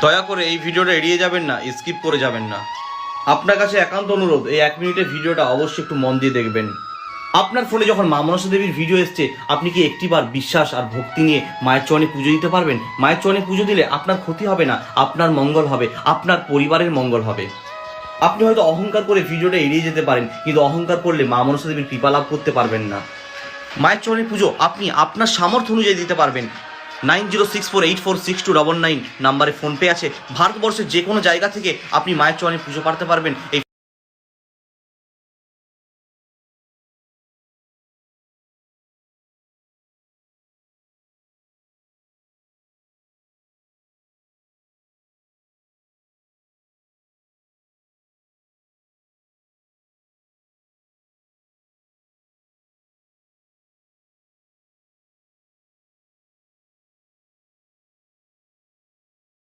দয়া করে এই ভিডিওটা এড়িয়ে যাবেন না, স্কিপ করে যাবেন না। আপনার কাছে একান্ত অনুরোধ, এই 1 মিনিটের ভিডিওটা অবশ্যই একটু মন দিয়ে দেখবেন। আপনার ফোনে যখন মা মনসা দেবীর ভিডিও এসছে, আপনি কি একটিবার বিশ্বাস আর ভক্তি নিয়ে মায়ের চরণে পুজো দিতে পারবেন? মায়ের চরণে পুজো দিলে আপনার ক্ষতি হবে না, আপনার মঙ্গল হবে, আপনার পরিবারের মঙ্গল হবে। আপনি হয়তো অহংকার করে ভিডিওটা এড়িয়ে যেতে পারেন, কিন্তু অহংকার করলে মা মনসা দেবীর কৃপা লাভ করতে পারবেন না। মায়ের চরণে পুজো আপনি আপনার সামর্থ্য অনুযায়ী দিতে পারবেন। 9064846299 নাম্বারে ফোনপে আছে। ভারতবর্ষের যে কোনো জায়গা থেকে আপনি মায়ের চরণে পুজো পাঠাতে পারবেন। এই